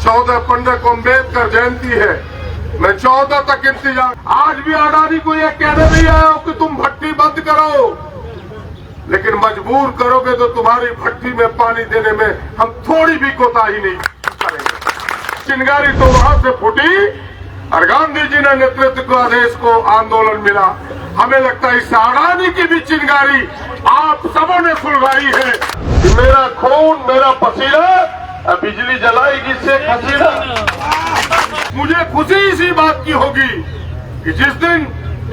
14-15 को अम्बेडकर जयंती है। मैं 14 तक इंतजार। आज भी अडानी को यह कहने नहीं आया हूं कि तुम भट्टी बंद करो, लेकिन मजबूर करोगे तो तुम्हारी भट्टी में पानी देने में हम थोड़ी भी कोताही नहीं करेंगे। चिंगारी तो वहां से फूटी और गांधी जी ने नेतृत्व का देश को आंदोलन मिला। हमें लगता है इस अडानी की भी चिंगारी आप सबों ने सुलगाई है कि मेरा खून मेरा पसीना बिजली जलाएगी शेख हसीना। मुझे खुशी इसी बात की होगी कि जिस दिन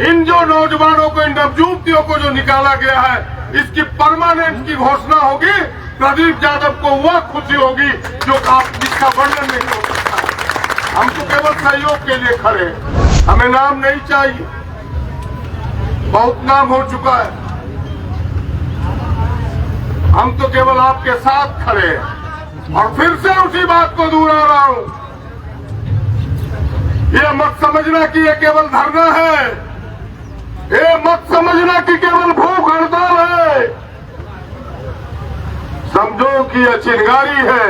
इन जो नौजवानों को, इन नवयुवतियों को जो निकाला गया है, इसकी परमानेंट की घोषणा होगी। प्रदीप यादव को वह खुशी होगी जो आप जिसका वर्णन नहीं हो सकता। हम तो केवल सहयोग के लिए खड़े हैं, हमें नाम नहीं चाहिए, बहुत नाम हो चुका है। हम तो केवल आपके साथ खड़े हैं। और फिर से उसी बात को दोहरा रहा हूं, ये मत समझना कि ये केवल धरना है, ये मत समझना कि केवल भूख हड़ताल है। समझो कि यह चिंगारी है।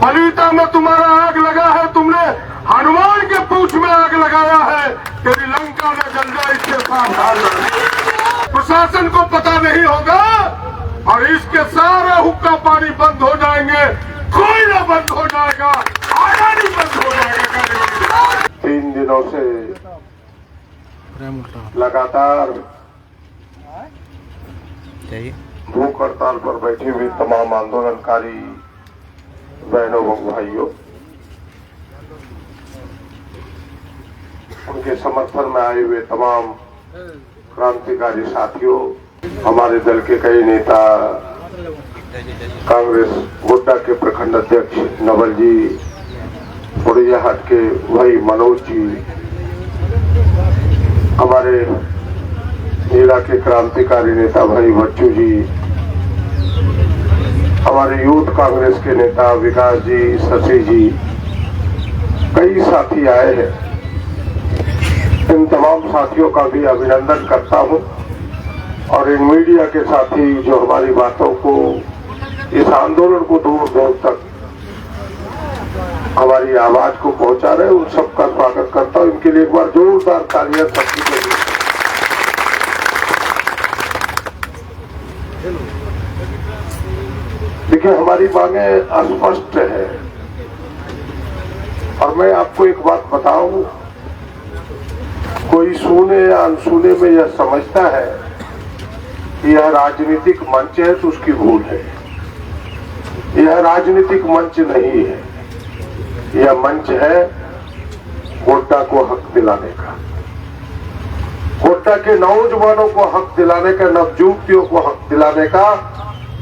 पलीता में तुम्हारा आग लगा है, तुमने हनुमान के पूंछ में आग लगाया है, तेरी लंका न जल जाए इसके सावधान रहना। प्रशासन को पता नहीं होगा और इसके सारे हुक्का पानी बंद हो जाएंगे, कोई ना बंद हो जाएगा, अडानी बंद हो जाएगा। 3 दिनों से लगातार भूख हड़ताल पर बैठे हुए तमाम आंदोलनकारी बहनों व भाइयों, उनके समर्थन में आए हुए तमाम क्रांतिकारी साथियों, हमारे दल के कई नेता, कांग्रेस गोड्डा के प्रखंड अध्यक्ष नवल जी, पुड़िया हाट के भाई मनोज जी, हमारे जिला के क्रांतिकारी नेता भाई बच्चू जी, हमारे यूथ कांग्रेस के नेता विकास जी, शशि जी, कई साथी आए हैं। इन तमाम साथियों का भी अभिनंदन करता हूं और इन मीडिया के साथी जो हमारी बातों को, इस आंदोलन को दूर दूर तक हमारी आवाज को पहुंचा रहे, उन सबका स्वागत करता हूं। इनके लिए एक बार जोरदार तालियां सबकी के लिए। देखिए, हमारी मांगें अस्पष्ट है और मैं आपको एक बात बताऊं, कोई सुने या अनसुने में यह समझता है कि यह राजनीतिक मंच है तो उसकी भूल है। यह राजनीतिक मंच नहीं है, यह मंच है गोड्डा को हक दिलाने का, गोड्डा के नौजवानों को हक दिलाने का, नवयुवतियों को हक दिलाने का,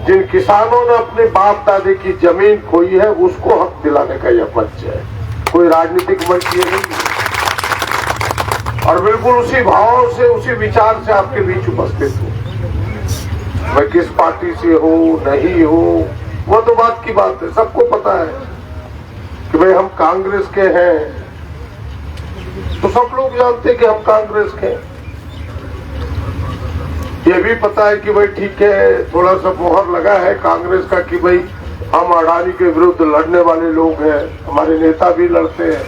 जिन किसानों ने अपने बाप दादे की जमीन खोई है उसको हक दिलाने का यह मंच है, कोई राजनीतिक मंच ये नहीं है। और बिल्कुल उसी भाव से, उसी विचार से आपके बीच उपस्थित हूं। मैं किस पार्टी से हो नहीं हो वो तो बात की बात है, सबको पता है कि भाई हम कांग्रेस के हैं, तो सब लोग जानते हैं कि हम कांग्रेस के हैं। ये भी पता है कि भाई ठीक है, थोड़ा सा मोहर लगा है कांग्रेस का कि भाई हम अडानी के विरुद्ध लड़ने वाले लोग हैं, हमारे नेता भी लड़ते हैं,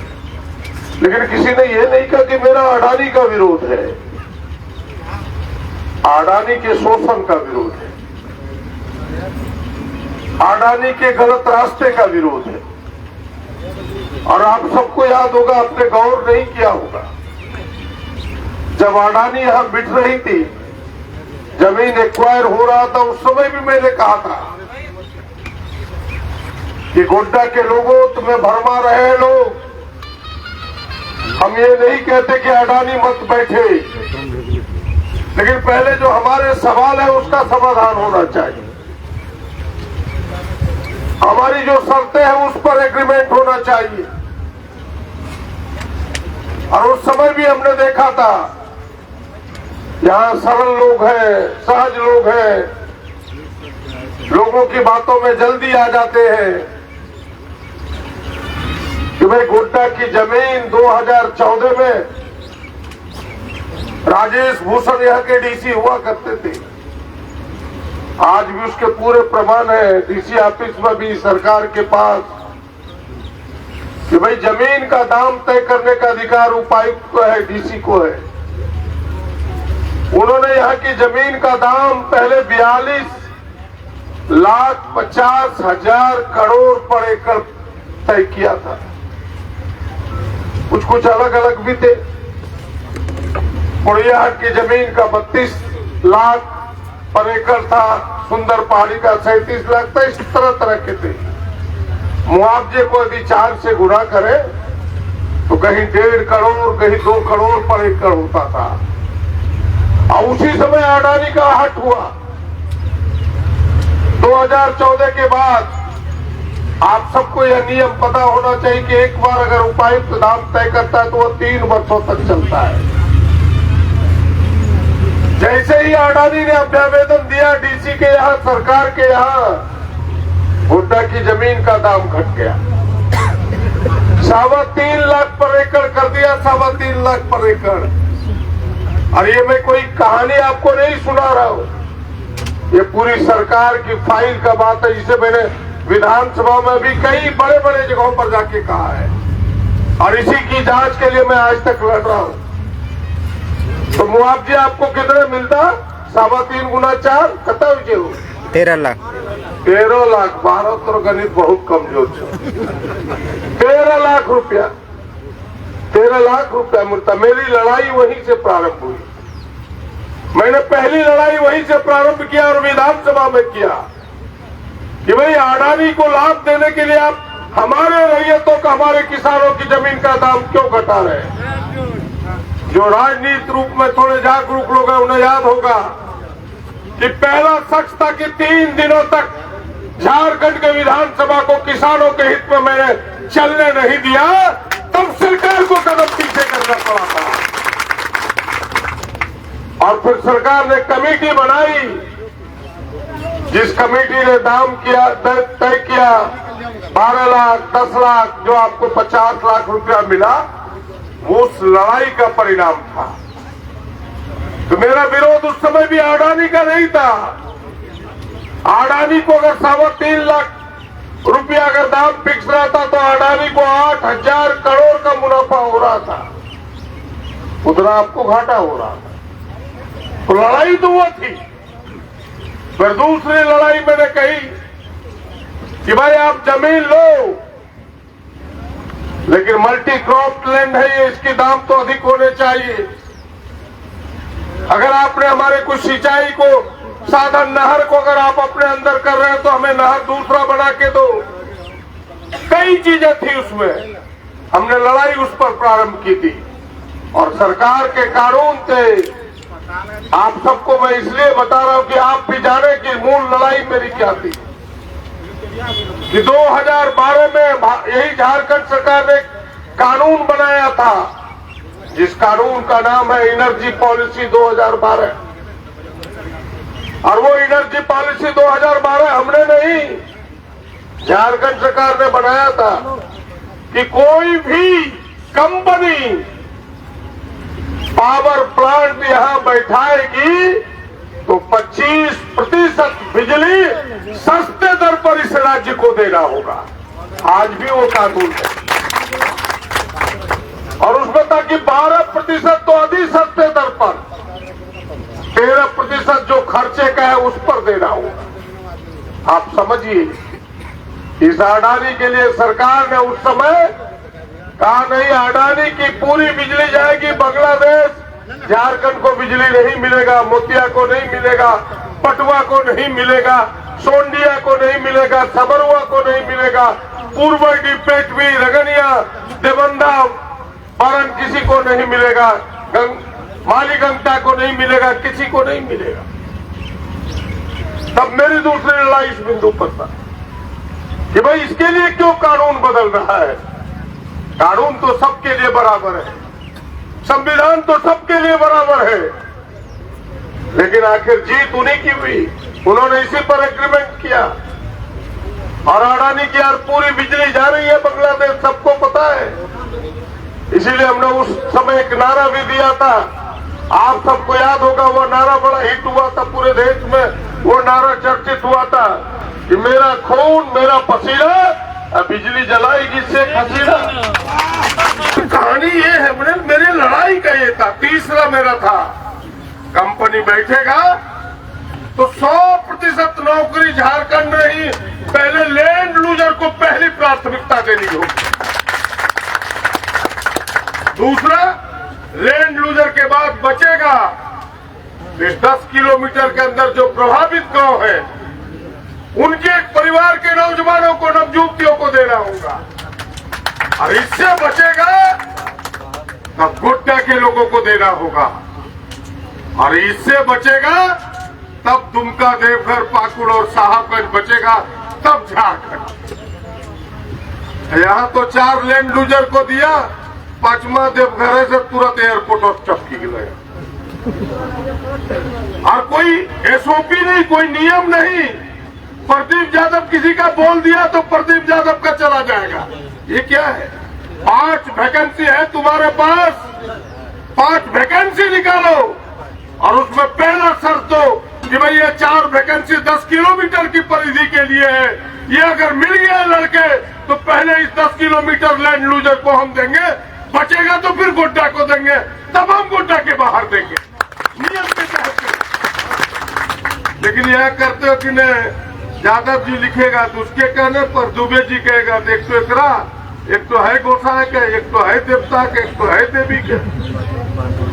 लेकिन किसी ने ये नहीं कहा कि मेरा अडानी का विरोध है, अडानी के शोषण का विरोध है, अडानी के गलत रास्ते का विरोध है। और आप सबको याद होगा, आपने गौर नहीं किया होगा, जब अडानी यहां बिठ रही थी, जमीन एक्वायर हो रहा था, उस समय भी मैंने कहा था कि गोड्डा के लोगों तुम्हें भरमा रहे लोग, हम ये नहीं कहते कि अडानी मत बैठे, लेकिन पहले जो हमारे सवाल है उसका समाधान होना चाहिए, हमारी जो शर्तें हैं उस पर एग्रीमेंट होना चाहिए। और उस समय भी हमने देखा था, यहाँ सरल लोग हैं, सहज लोग हैं, लोगों की बातों में जल्दी आ जाते हैं कि भाई गोड्डा की जमीन 2014 में राजेश भूषण यहाँ के डीसी हुआ करते थे, आज भी उसके पूरे प्रमाण है, डीसी ऑफिस में भी, सरकार के पास, कि भाई जमीन का दाम तय करने का अधिकार उपायुक्त को है, डीसी को है। उन्होंने यहाँ की जमीन का दाम पहले 42,50,000 करोड़ पर एकड़ तय किया था। कुछ अलग अलग भी थे। पुड़ियाहाट की जमीन का 32 लाख पर एकड़ था, सुंदर पहाड़ी का 37 लाख था। इस तरह के थे। मुआवजे को यदि 4 से गुणा करें तो कहीं 1.5 करोड़, कहीं 2 करोड़ पर एकड़ होता था। और उसी समय अडानी का हट हुआ। 2014 के बाद आप सबको यह नियम पता होना चाहिए कि एक बार अगर उपायुक्त दाम तय करता है तो वह 3 वर्षों तक चलता है। जैसे ही अडानी ने अभ्यावेदन दिया डीसी के यहाँ, सरकार के यहाँ, हुड्डा की जमीन का दाम घट गया। 3.25 लाख पर एकड़ कर दिया, 3.25 लाख पर एकड़। और ये मैं कोई कहानी आपको नहीं सुना रहा हूं, ये पूरी सरकार की फाइल का बात है, जिसे मैंने विधानसभा में भी कई बड़े बड़े जगहों पर जाके कहा है। और इसी की जांच के लिए मैं आज तक लड़ रहा हूं। तो मुआवजे आपको कितने मिलता? 3.25 गुना 4 कत 13 लाख। 13 लाख। भारत तो गणित बहुत कमजोर है। 13 लाख रुपया, 13 लाख रुपया मिलता। मेरी लड़ाई वहीं से प्रारंभ हुई। मैंने पहली लड़ाई वहीं से प्रारंभ किया और विधानसभा में किया कि भाई अडानी को लाभ देने के लिए आप हमारे रैयतों का, हमारे किसानों की जमीन का दाम क्यों घटा रहे हैं? जो राजनीतिक रूप में थोड़े जागरूक लोग हैं उन्हें याद होगा कि पहला शख्स था कि 3 दिनों तक झारखंड के विधानसभा को किसानों के हित में मैंने चलने नहीं दिया, तब सरकार को कदम पीछे करना पड़ा था। और फिर सरकार ने कमेटी बनाई, जिस कमेटी ने दाम किया, तय किया 12 लाख, 10 लाख, जो आपको 50 लाख रुपया मिला, वो उस लड़ाई का परिणाम था। तो मेरा विरोध उस समय भी अडानी का नहीं था। अडानी को अगर 3.25 लाख रुपया अगर दाम फिक्स रहता तो अडानी को 8,000 करोड़ का मुनाफा हो रहा था, उतना आपको घाटा हो रहा था। तो लड़ाई तो वो थी। फिर दूसरी लड़ाई मैंने कही कि भाई आप जमीन लो, लेकिन मल्टी क्रॉप लैंड है ये, इसके दाम तो अधिक होने चाहिए। अगर आपने हमारे कुछ सिंचाई को साधन, नहर को अगर आप अपने अंदर कर रहे हैं तो हमें नहर दूसरा बना के दो। कई चीजें थी उसमें, हमने लड़ाई उस पर प्रारंभ की थी। और सरकार के कानून थे। आप सबको मैं इसलिए बता रहा हूं कि आप भी जाने कि मूल लड़ाई मेरी क्या थी। कि 2012 में यही झारखंड सरकार ने कानून बनाया था, जिस कानून का नाम है एनर्जी पॉलिसी 2012। और वो एनर्जी पॉलिसी 2012 हमने नहीं, झारखंड सरकार ने बनाया था कि कोई भी कंपनी पावर प्लांट यहां बैठाएगी तो 25% बिजली सस्ते दर पर इस राज्य को देना होगा। आज भी वो कानून है। और उसमें था कि 12% तो अधिक सस्ते दर पर, 13% जो खर्चे का है उस पर देना होगा। आप समझिए, इस अडानी के लिए सरकार ने उस समय कहा नहीं, अडानी की पूरी बिजली जाएगी बांग्लादेश, झारखंड को बिजली नहीं मिलेगा, मोतिया को नहीं मिलेगा, पटुआ को नहीं मिलेगा, सोंडिया को नहीं मिलेगा, सबरुआ को नहीं मिलेगा, पूर्वी, पेटवी, रगनिया, देवंदा, परन किसी को नहीं मिलेगा, मालीगंगा को नहीं मिलेगा, किसी को नहीं मिलेगा। तब मेरी दूसरी लड़ाई इस बिंदु पर था कि भाई इसके लिए क्यों कानून बदल रहा है? कानून तो सबके लिए बराबर है, संविधान तो सबके लिए बराबर है, लेकिन आखिर जीत उन्हीं की हुई। उन्होंने इसी पर एग्रीमेंट किया। और अडानी की यार पूरी बिजली जा रही है बांग्लादेश, सबको पता है। इसीलिए हमने उस समय एक नारा भी दिया था, आप सबको याद होगा, वो नारा बड़ा हिट हुआ था पूरे देश में। वो नारा चर्चित हुआ था कि मेरा खून मेरा पसीना, बिजली जलाएगी शेख हसीना। मेरा था, कंपनी बैठेगा तो 100% नौकरी झारखंड में ही पहले लैंड लूजर को पहली प्राथमिकता देनी होगी। दूसरा, लैंड लूजर के बाद बचेगा इस 10 किलोमीटर के अंदर जो प्रभावित गांव है, उनके एक परिवार के नौजवानों को, नवयुवतियों को देना होगा। और इससे बचेगा तब गोड्डा के लोगों को देना होगा, और इससे बचेगा तब दुमका, देवघर, पाकुड़ और साहबगंज बचेगा, तब झारखंड। यहां तो 4 लैंड लूजर को दिया, 5वां देवघर से तुरंत एयरपोर्ट और चपकी गया। और कोई एसओपी नहीं, कोई नियम नहीं। प्रदीप यादव किसी का बोल दिया तो प्रदीप यादव का चला जाएगा। ये क्या है? 5 वैकेंसी है तुम्हारे पास, 5 वैकेंसी निकालो, और उसमें पहला शर्त दो कि भाई ये 4 वैकेंसी 10 किलोमीटर की परिधि के लिए है। ये अगर मिल गया लड़के तो पहले इस 10 किलोमीटर लैंड लूजर को हम देंगे, बचेगा तो फिर गोड्डा को देंगे, तब हम गोड्डा के बाहर देंगे, नियम के तहत। लेकिन यह करते हो कि नहीं, यादव जी लिखेगा तो उसके कहने पर दुबे जी कहेगा तो एक तो एकरा, एक तो है गोसाई के, एक तो है देवता के, एक तो है देवी के।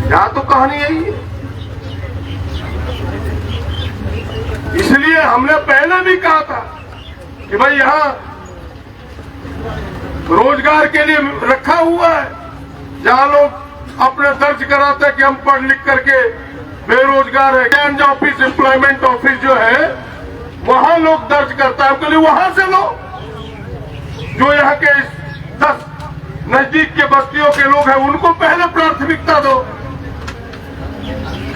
यहाँ तो कहानी यही है। इसलिए हमने पहले भी कहा था कि भाई यहाँ रोजगार के लिए रखा हुआ है, जहाँ लोग अपने दर्ज कराते हैं कि हम पढ़ लिख करके बेरोजगार है। गैंज ऑफिस, एम्प्लॉयमेंट ऑफिस जो है, वहां लोग दर्ज करता है, उसके लिए वहां से लो। जो यहाँ के 10 नजदीक के बस्तियों के लोग हैं, उनको पहले प्राथमिकता दो।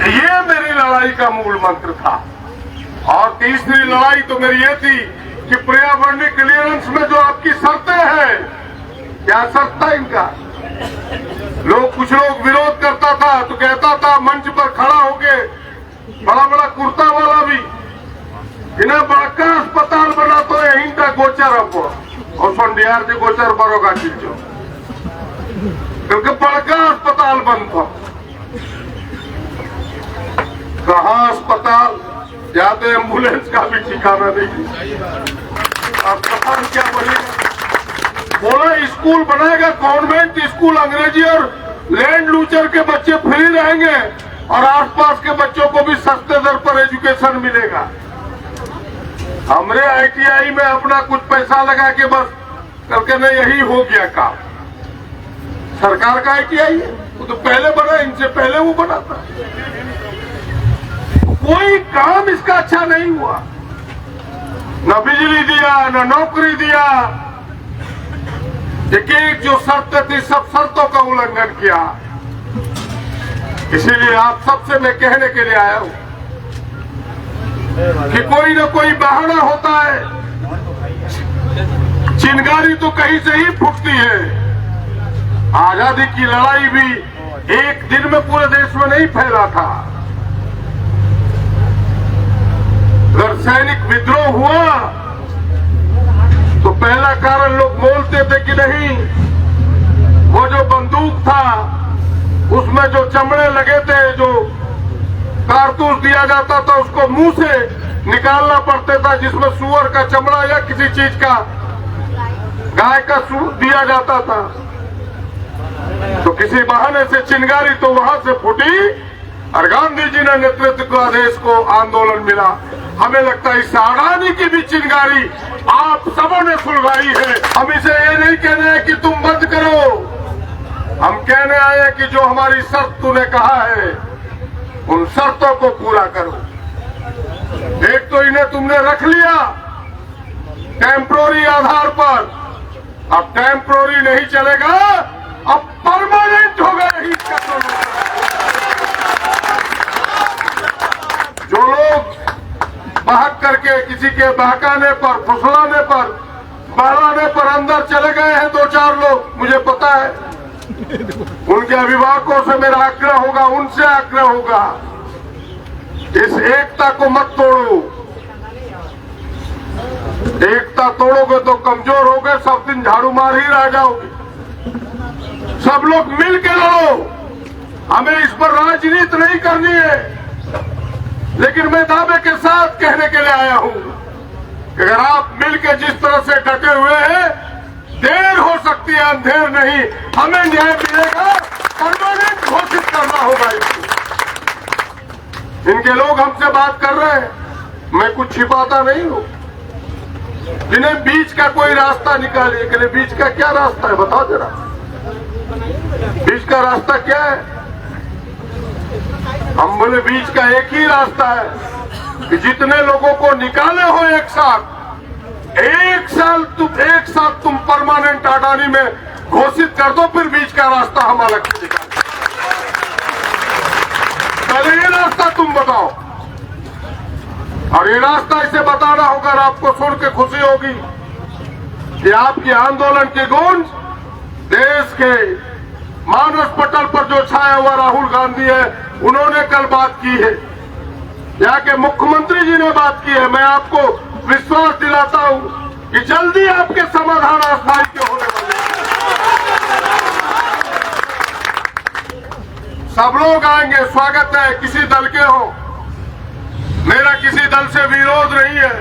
ये मेरी लड़ाई का मूल मंत्र था। और तीसरी लड़ाई तो मेरी ये थी कि पर्यावरणीय क्लियरेंस में जो आपकी शर्तें हैं, क्या शर्त था इनका? कुछ लोग विरोध करता था तो कहता था मंच पर खड़ा होके, बड़ा बड़ा कुर्ता वाला भी, इन्हें बड़का अस्पताल बना तो यही था गोचर अब और संडियार से गोचर बरोगा चीजों, क्योंकि बड़का अस्पताल बंद था। कहाँ अस्पताल, या तो एम्बुलेंस का भी ठिकाना नहीं। अस्पताल क्या बनेगा? बोला स्कूल बनाएगा, कॉन्वेंट स्कूल, अंग्रेजी और लैंड लूजर के बच्चे फ्री रहेंगे और आसपास के बच्चों को भी सस्ते दर पर एजुकेशन मिलेगा। हमरे आईटीआई में अपना कुछ पैसा लगा के बस करके नहीं, यही हो गया काम। सरकार का आईटीआई है, वो तो पहले बना, इनसे पहले वो बना था। कोई काम इसका अच्छा नहीं हुआ, न बिजली दिया, न नौकरी दिया। एक जो शर्त थी, सब शर्तों का उल्लंघन किया। इसीलिए आप सबसे मैं कहने के लिए आया हूं कि कोई न कोई बहाना होता है। चिंगारी तो कहीं से ही फूटती है। आजादी की लड़ाई भी एक दिन में पूरे देश में नहीं फैला था। अगर सैनिक विद्रोह हुआ तो पहला कारण लोग बोलते थे कि नहीं, वो जो बंदूक था उसमें जो चमड़े लगे थे, जो कारतूस दिया जाता था, उसको मुंह से निकालना पड़ता था, जिसमें सुअर का चमड़ा या किसी चीज का, गाय का दिया जाता था। तो किसी बहाने से चिंगारी तो वहां से फूटी और गांधी जी ने नेतृत्व का देश को आंदोलन मिला। हमें लगता है इस अडानी की भी चिंगारी आप सबों ने सुलगाई है। हम इसे ये नहीं कह रहे हैं कि तुम बंद करो, हम कहने आए हैं कि जो हमारी शर्त तूने कहा है उन शर्तों को पूरा करो। एक तो इन्हें तुमने रख लिया टेम्पोररी आधार पर, अब टेम्पोररी नहीं चलेगा, अब परमानेंट होगा। यही जो लोग बहक करके किसी के बहकाने पर, फुसलाने पर, बहलाने पर अंदर चले गए हैं 2-4 लोग, मुझे पता है। उनके अभिभावकों से मेरा आग्रह होगा, उनसे आग्रह होगा, इस एकता को मत तोड़ो। एकता तोड़ोगे तो कमजोर होगे, सब दिन झाड़ू मार ही रह जाओगे। सब लोग मिल के लड़ो, हमें इस पर राजनीति नहीं करनी है, लेकिन मैं दावे के साथ कहने के लिए आया हूं कि अगर आप मिलकर जिस तरह से डटे हुए हैं, देर हो सकती है, अंधेर नहीं, हमें न्याय मिलेगा, परमानेंट घोषित करना होगा इसको। इनके लोग हमसे बात कर रहे हैं, मैं कुछ छिपाता नहीं हूं। जिन्हें बीच का कोई रास्ता निकालिए, कि बीच का क्या रास्ता है बताओ जरा, बीच का रास्ता क्या है? हम बोले बीच का एक ही रास्ता है कि जितने लोगों को निकाले हो एक साथ तुम परमानेंट अडानी में घोषित कर दो, फिर बीच का रास्ता हम अलग से निकाल। पहले ये रास्ता तुम बताओ, और ये रास्ता इसे बताना होगा। आपको सुन के खुशी होगी कि आपके आंदोलन की गूंज देश के मानस पटल पर जो छाया हुआ राहुल गांधी है, उन्होंने कल बात की है, यहाँ के मुख्यमंत्री जी ने बात की है। मैं आपको विश्वास दिलाता हूं कि जल्दी आपके समाधान अस्थायी के होने वाले हैं। सब लोग आएंगे, स्वागत है, किसी दल के हो, मेरा किसी दल से विरोध नहीं है,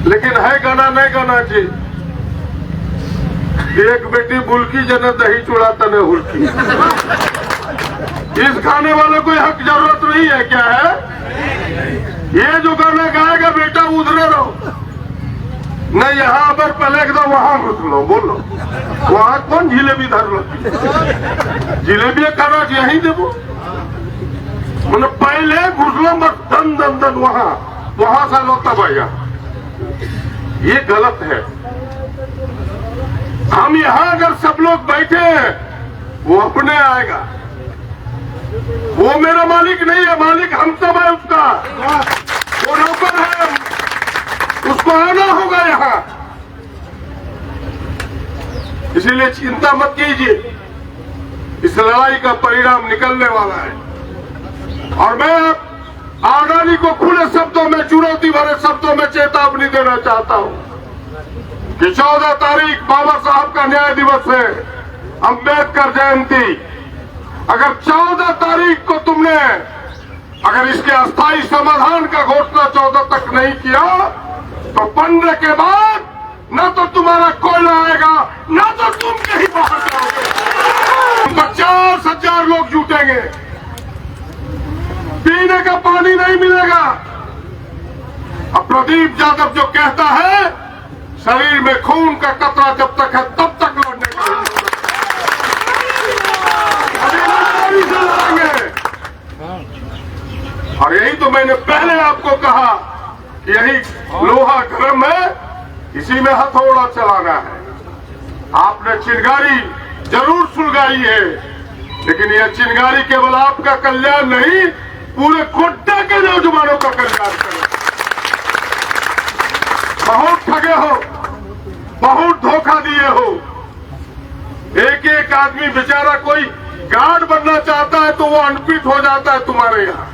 लेकिन है गाना नहीं गाना जी। एक बेटी बुलकी जन दही चुड़ाता न हुलकी, इस गाने वाले को हक जरूरत नहीं है क्या है? ये जो गाना गाएगा बेटा उधरे रहो, न यहाँ पर पहले एकदम वहां घुस लो, बोलो वहां कौन जिलेबी धर लो, जिलेबी खाना यही देवो, मतलब पहले घुस लो मत, दन दन दन वहां से लो तब आया। ये गलत है। हम यहां अगर सब लोग बैठे हैं, वो अपने आएगा, वो मेरा मालिक नहीं है, मालिक हम सब है उसका, वो नौकर है, उसको आना होगा यहां। इसीलिए चिंता मत कीजिए, इस लड़ाई का परिणाम निकलने वाला है। और मैं अडानी को खुले शब्दों में, चुनौती भरे शब्दों में चेतावनी देना चाहता हूं कि 14 तारीख बाबा साहब का न्याय दिवस है, अंबेडकर जयंती। अगर 14 तारीख को तुमने अगर इसके अस्थायी समाधान का घोषणा 14 तक नहीं किया, तो 15 के बाद न तो तुम्हारा कोयला आएगा, न तो तुम कहीं बाहर जाओगे। 50,000 लोग जुटेंगे, पीने का पानी नहीं मिलेगा। अब प्रदीप यादव जो कहता है, शरीर में खून का कतरा जब तक है तब तक लड़ने का लड़ेंगे। और यही तो मैंने पहले आपको कहा कि यही लोहा गर्म है, इसी में हथौड़ा चलाना है। आपने चिंगारी जरूर सुलगाई है, लेकिन यह चिंगारी केवल आपका कल्याण नहीं, पूरे गोड्डा के नौजवानों का कल्याण करे। बहुत ठगे हो, बहुत धोखा दिए हो। एक एक आदमी बेचारा कोई गार्ड बनना चाहता है तो वो अनफिट हो जाता है तुम्हारे यहाँ,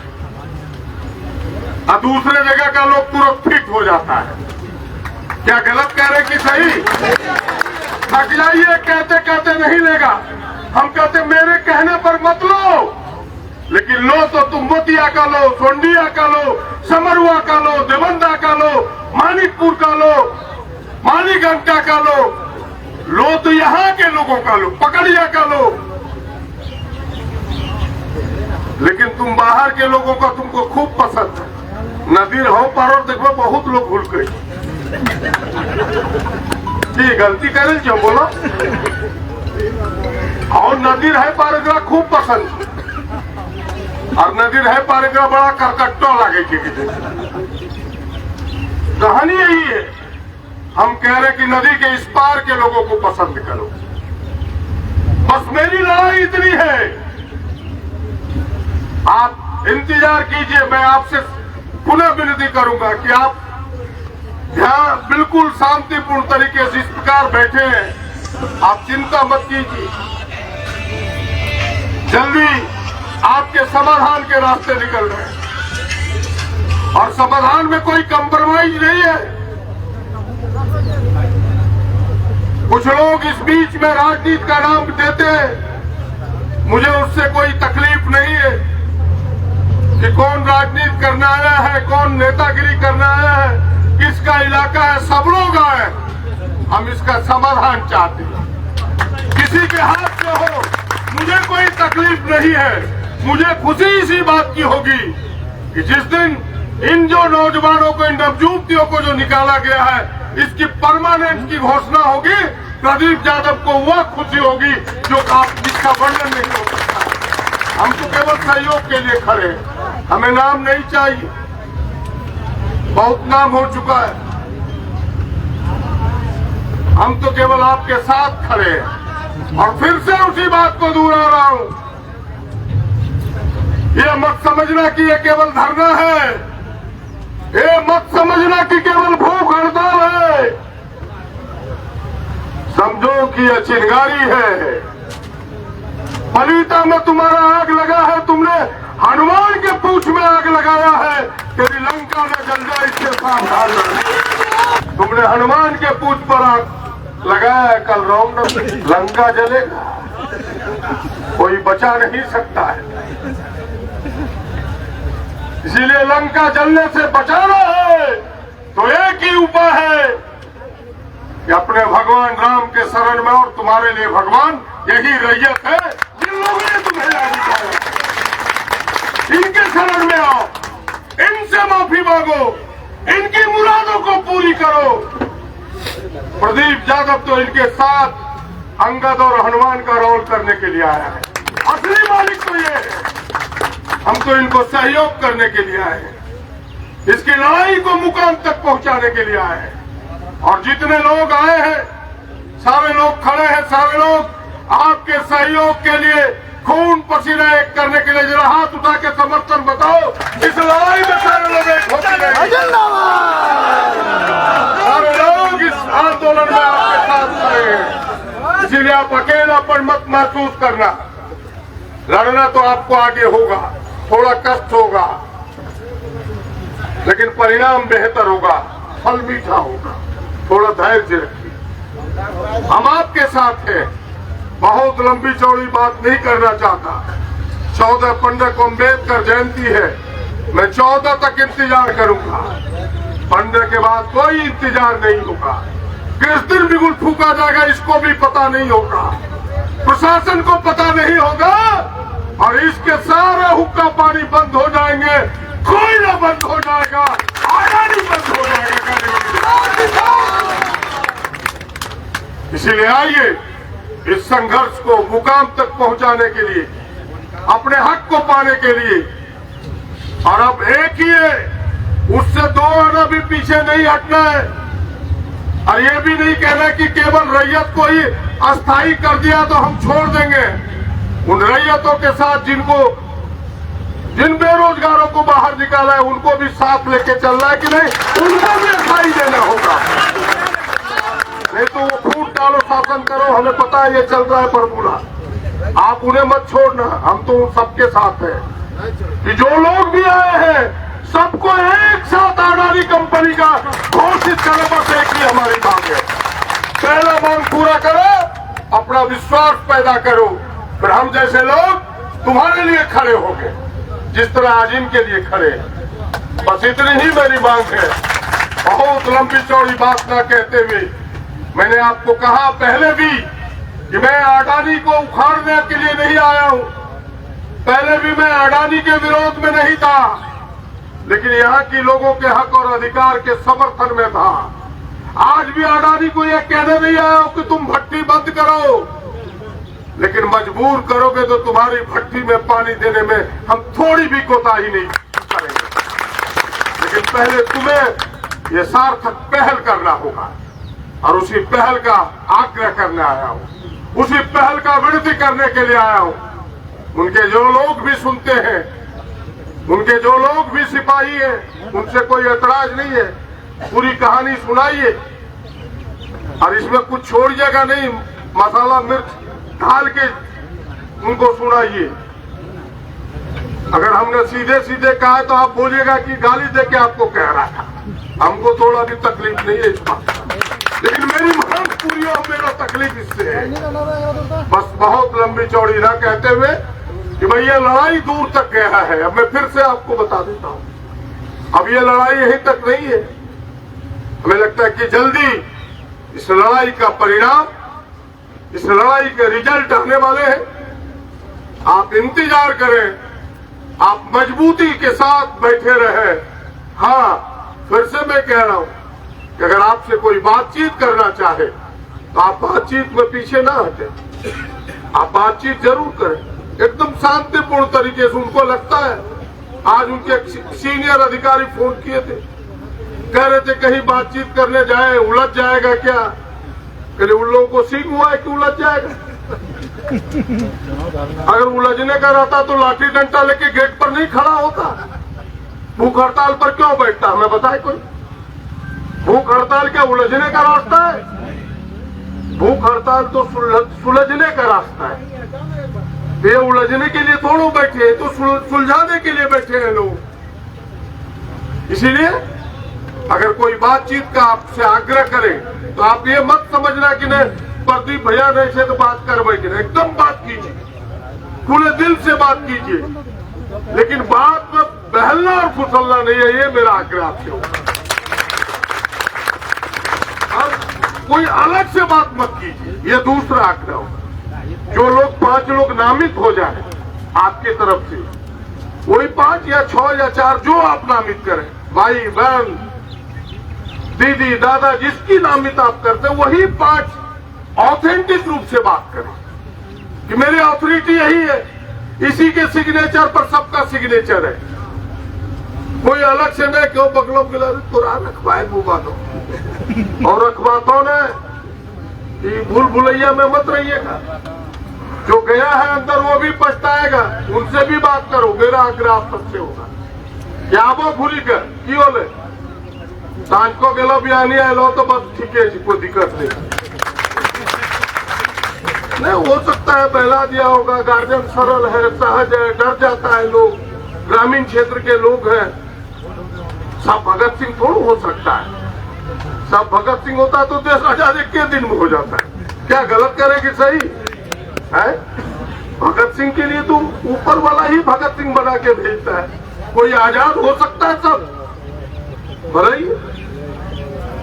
और दूसरे जगह का लोग तुरंत फिट हो जाता है। क्या गलत कह रहे कि सही? थक जाइए, कहते कहते नहीं लेगा। हम कहते मेरे कहने पर मत लो, लेकिन लो तो तुम मोतिया का लो, सोंडिया का लो, समरुआ का लो, देवंदा का लो, मानिकपुर का लो, मालीगंगा का लो तो यहाँ के लोगों का लो, पकड़िया का लो। लेकिन तुम बाहर के लोगों का तुमको खूब पसंद है। नदीर हो पारो देखो बहुत लोग भूल गए, गलती करे जो बोलो। और नदीर है पारगरा खूब पसंद, और नदीर है पारगरा बड़ा करकट्टा लगे। कहानी यही है। हम कह रहे कि नदी के इस पार के लोगों को पसंद करो। बस मेरी लड़ाई इतनी है, आप इंतजार कीजिए। मैं आपसे पुनः विनती करूंगा कि आप ध्यान बिल्कुल शांतिपूर्ण तरीके से इस प्रकार बैठे हैं, आप चिंता मत कीजिए। जल्दी आपके समाधान के रास्ते निकल रहे हैं, और समाधान में कोई कंप्रोमाइज नहीं है। कुछ लोग इस बीच में राजनीति का नाम देते हैं, मुझे उससे कोई तकलीफ नहीं है कि कौन राजनीति करने आया है, कौन नेतागिरी करने आया है, किसका इलाका है, सब लोग आए। हम इसका समाधान चाहते हैं, किसी के हाथ से हो, मुझे कोई तकलीफ नहीं है। मुझे खुशी इसी बात की होगी कि जिस दिन इन जो नौजवानों को, इन नवयुवतियों को जो निकाला गया है, इसकी परमानेंट की घोषणा होगी, प्रदीप यादव को वह खुशी होगी जो आप जिसका वर्णन नहीं हो सकता। हम तो केवल सहयोग के लिए खड़े हैं, हमें नाम नहीं चाहिए, बहुत नाम हो चुका है। हम तो केवल आपके साथ खड़े हैं और फिर से उसी बात को दोहरा रहा हूं, ये मत समझना कि ये केवल धरना है, ये मत समझना कि केवल भूख हड़ताल है, समझो कि यह चिंगारी है। पलीता में तुम्हारा आग लगा है, तुमने हनुमान के पूंछ में आग लगाया है, तेरी लंका न जल जाए इससे सावधान रहना। तुमने हनुमान के पूंछ पर आग लगाया है, कल रामनवमी लंका जलेगा, कोई बचा नहीं सकता है। इसीलिए लंका जलने से बचाना है तो एक ही उपाय है कि अपने भगवान राम के शरण में, और तुम्हारे लिए भगवान यही रैयत है जिन लोगों ने तुम्हें याद किया, इनके शरण में आओ, इनसे माफी मांगो, इनकी मुरादों को पूरी करो। प्रदीप यादव तो इनके साथ अंगद और हनुमान का रोल करने के लिए आया है, असली मालिक तो ये है, हम तो इनको सहयोग करने के लिए आए हैं, इसकी लड़ाई को मुकाम तक पहुंचाने के लिए आए हैं। और जितने लोग आए हैं, सारे लोग खड़े हैं, सारे लोग आपके सहयोग के लिए खून पसीना एक करने के लिए, जरा हाथ उठा के समर्थन बताओ। इस लड़ाई में सारे लोग एक होते हैं, सारे लोग इस आंदोलन में आपके साथ खड़े हैं। इसीलिए आप अकेलापन मत महसूस करना, लड़ना तो आपको आगे होगा, थोड़ा कष्ट होगा, लेकिन परिणाम बेहतर होगा, फल मीठा होगा। थोड़ा धैर्य रखिए, हम आपके साथ हैं। बहुत लंबी चौड़ी बात नहीं करना चाहता। 14-15 को अम्बेडकर जयंती है, मैं 14 तक इंतजार करूंगा, 15 के बाद कोई इंतजार नहीं होगा। किस दिन बिगुल फूका जाएगा इसको भी पता नहीं होगा, प्रशासन को पता नहीं होगा, और इसके सारे हुक्का पानी बंद हो जाएंगे, कोयला बंद हो जाएगा, आयानी बंद हो जाएगा। इसीलिए आइए इस संघर्ष को मुकाम तक पहुंचाने के लिए, अपने हक को पाने के लिए, और अब एक ही है, उससे 2 आना भी पीछे नहीं हटना है। और ये भी नहीं कहना कि केवल रैयत को ही अस्थायी कर दिया तो हम छोड़ देंगे। उन रैयतों के साथ जिन बेरोजगारों को बाहर निकाला है, उनको भी साथ लेके चलना है कि नहीं, उनको भी अस्थायी देना होगा। नहीं तो वो फूट डालो, शासन करो, हमें पता है ये चल रहा है फॉर्मूला, आप उन्हें मत छोड़ना। हम तो सबके साथ हैं कि जो लोग भी आए हैं सबको एक साथ अडानी कंपनी का घोषित करो, बस एक ही हमारी मांग है। पहला मांग पूरा करो, अपना विश्वास पैदा करो, फिर हम जैसे लोग तुम्हारे लिए खड़े होंगे, जिस तरह आज इनके लिए खड़े। बस इतनी ही मेरी मांग है, बहुत लंबी चौड़ी बात ना कहते हुए। मैंने आपको कहा पहले भी कि मैं अडानी को उखाड़ने के लिए नहीं आया हूं, पहले भी मैं अडानी के विरोध में नहीं था, लेकिन यहाँ के लोगों के हक और अधिकार के समर्थन में था। आज भी अडानी को यह कहने नहीं आया हूं कि तुम भट्टी बंद करो, लेकिन मजबूर करोगे तो तुम्हारी भट्टी में पानी देने में हम थोड़ी भी कोताही नहीं करेंगे। लेकिन पहले तुम्हें ये सार्थक पहल करना होगा, और उसी पहल का आग्रह करने आया हूं, उसी पहल का विनती करने के लिए आया हूं। उनके जो लोग भी सुनते हैं, उनके जो लोग भी सिपाही हैं, उनसे कोई ऐतराज नहीं है, पूरी कहानी सुनाइए, और इसमें कुछ छोड़िएगा नहीं, मसाला मिर्च डाल के उनको सुनाइए। अगर हमने सीधे सीधे कहा है तो आप बोलिएगा कि गाली देके आपको कह रहा था, हमको थोड़ा भी तकलीफ नहीं है इस बात, लेकिन मेरी मांग पूरी हो, मेरा तकलीफ इससे है। बस बहुत लंबी चौड़ी ना कहते हुए कि भाई ये लड़ाई दूर तक गया है। अब मैं फिर से आपको बता देता हूं, अब ये लड़ाई यहीं तक नहीं है। हमें लगता है कि जल्दी इस लड़ाई का परिणाम, इस लड़ाई के रिजल्ट आने वाले हैं। आप इंतजार करें, आप मजबूती के साथ बैठे रहे। हाँ, फिर से मैं कह रहा हूं कि अगर आपसे कोई बातचीत करना चाहे तो आप बातचीत में पीछे ना हटे, आप बातचीत जरूर करें एकदम शांतिपूर्ण तरीके से। उनको लगता है, आज उनके सीनियर अधिकारी फोन किए थे, कह रहे थे कहीं बातचीत करने जाए उलझ जाएगा क्या। कहले उन लोगों को सीख हुआ है कि उलझ जाएगा। अगर उलझने का रहता तो लाठी डंडा लेके गेट पर नहीं खड़ा होता। भूख हड़ताल पर क्यों बैठता, हमें बताए कोई। भूख हड़ताल क्या उलझने का रास्ता है? भूख हड़ताल तो सुलझने का रास्ता है। ये उलझने के लिए थोड़ा बैठे हैं, तो सुलझाने के लिए बैठे हैं लोग। इसीलिए अगर कोई बातचीत का आपसे आग्रह करे तो आप ये मत समझना कि नहीं प्रदीप भैया ने से तो बात कर बैठे, एकदम बात कीजिए, खुले दिल से बात कीजिए, लेकिन बात में बहलना और फुसलना नहीं है। ये मेरा आग्रह आपसे होगा। अब कोई अलग से बात मत कीजिए, ये दूसरा आग्रह होगा। जो लोग 5 लोग नामित हो जाए आपके तरफ से, वही 5 या 6 या 4 जो आप नामित करें, भाई बहन दीदी दादा जिसकी नामित आप करते हैं, वही 5 ऑथेंटिक रूप से बात करें कि मेरी अथॉरिटी यही है, इसी के सिग्नेचर पर सबका सिग्नेचर है। कोई अलग से नहीं क्यों बगलों के लिए कुरान रखवाए बुबा दो और रखवातों ने कि भूल भुलैया में मत रहिएगा। जो गया है अंदर वो भी पछताएगा, उनसे भी बात करो। मेरा आग्रह आप सबसे होगा क्या वो भूली कर की बोले सांझ को गेलो बयानी आलो तो बस ठीक है, कोई दिक्कत नहीं हो सकता है बहला दिया होगा। गार्जियन सरल है, सहज है, डर जाता है लोग, ग्रामीण क्षेत्र के लोग हैं। सब भगत सिंह थोड़ा हो सकता है। सब भगत सिंह होता तो देश आजादी के दिन में हो जाता है। क्या गलत करेगी सही है? भगत सिंह के लिए तो ऊपर वाला ही भगत सिंह बना के भेजता है। कोई आजाद हो सकता है सब बताइए।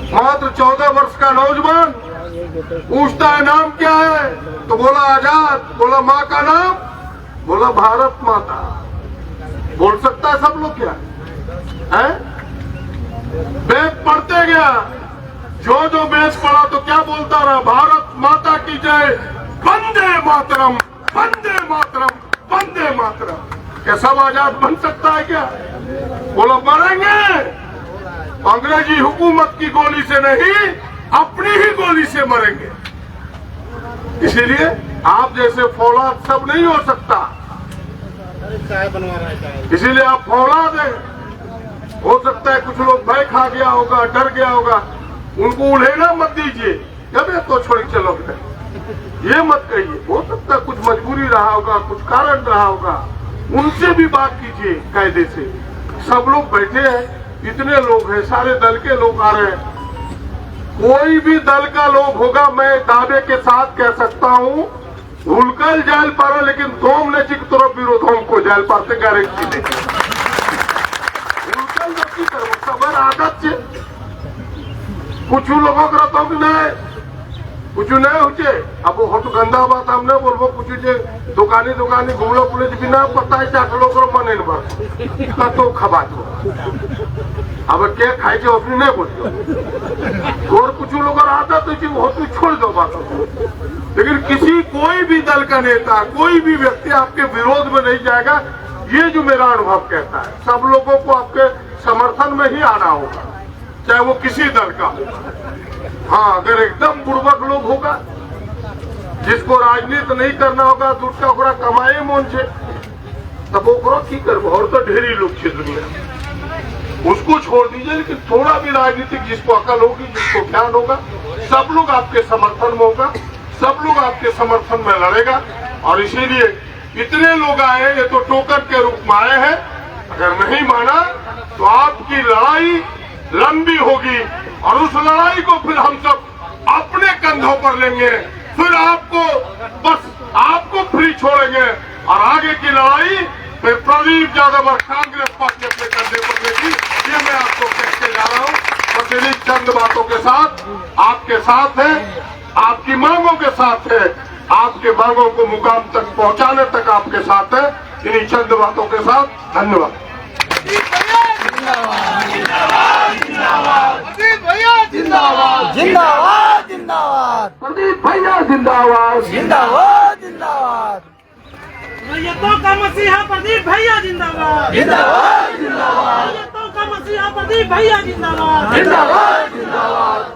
मात्र 14 वर्ष का नौजवान पूछता है नाम क्या है, तो बोला आजाद, बोला माँ का नाम, बोला भारत माता। बोल सकता है सब लोग क्या है? वेद पढ़ते गया, जो जो वेद पढ़ा तो क्या बोलता रहा, भारत माता की जय, वंदे मातरम, वंदे मातरम, वंदे मातरम। क्या सब आजाद बन सकता है क्या? बोलो मरेंगे अंग्रेजी हुकूमत की गोली से नहीं, अपनी ही गोली से मरेंगे। इसीलिए आप जैसे फौलाद सब नहीं हो सकता, इसीलिए आप फौलाद हैं। हो सकता है कुछ लोग भय खा गया होगा, डर गया होगा, उनको उल्हेना मत दीजिए, जब तो छोड़ के चलो ये मत कहिए। हो सकता है कुछ मजबूरी रहा होगा, कुछ कारण रहा होगा, उनसे भी बात कीजिए कायदे से। सब लोग बैठे हैं, इतने लोग हैं, सारे दल के लोग आ रहे हैं। कोई भी दल का लोग होगा, मैं दावे के साथ कह सकता हूं, भूलकर जेल पर, लेकिन धोम ने चिक तरफ विरोधों को जेल पर से गारंटी दे। भूलकर की तरफ सबर आदत से कुछ लोगों का तो नहीं, कुछ नहीं होचे। अब वो तो गंदा बात हमने बोलबो, कुछ दुकानी दुकानी घूमलो पुलिस बिना पता है चाटलो करो मने न तो खबा दो। अब क्या खाई के उसने नहीं बोलियो, और कुछ लोगों का आदत है वो तो छोड़ दो बात। लेकिन किसी कोई भी दल का नेता, कोई भी व्यक्ति आपके विरोध में नहीं जाएगा, ये जो मेरा अनुभव कहता है। सब लोगों को आपके समर्थन में ही आना होगा, चाहे वो किसी दल का होगा। हाँ, अगर एकदम बुर्बक लोग होगा, जिसको राजनीति नहीं करना होगा, दूसरा ओकरा कमाए मन से, तब ओकरा की करबो। और तो ढेरी लोग छे दुनिया, उसको छोड़ दीजिए। लेकिन थोड़ा भी राजनीतिक जिसको अकल होगी, जिसको ज्ञान होगा, सब लोग आपके समर्थन में होगा, सब लोग आपके समर्थन में लड़ेगा। और इसीलिए इतने लोग आए हैं, ये तो टोकन के रूप में आए हैं। अगर नहीं माना तो आपकी लड़ाई लंबी होगी, और उस लड़ाई को फिर हम सब अपने कंधों पर लेंगे, फिर आपको बस आपको फ्री छोड़ेंगे और आगे की लड़ाई फिर प्रदीप यादव और कांग्रेस पार्टी अपने कंधे पर लेगी। ये मैं आपको कहते जा रहा हूँ। प्रतिनिधि चंद बातों के साथ आपके साथ है, आपकी मांगों के साथ है, आपके मांगों को मुकाम तक पहुंचाने तक आपके साथ है। इन्हीं चंद बातों के साथ धन्यवाद। प्रदीप भैया जिंदाबाद, जिंदाबाद जिंदाबाद प्रदीप भैया जिंदाबाद, जिंदाबाद जिंदाबाद रैयतों का मसीहा प्रदीप भैया जिंदाबाद, जिंदाबाद जिंदाबाद रैयतों का मसीहा प्रदीप भैया जिंदाबाद। जिंदाबाद जिंदाबाद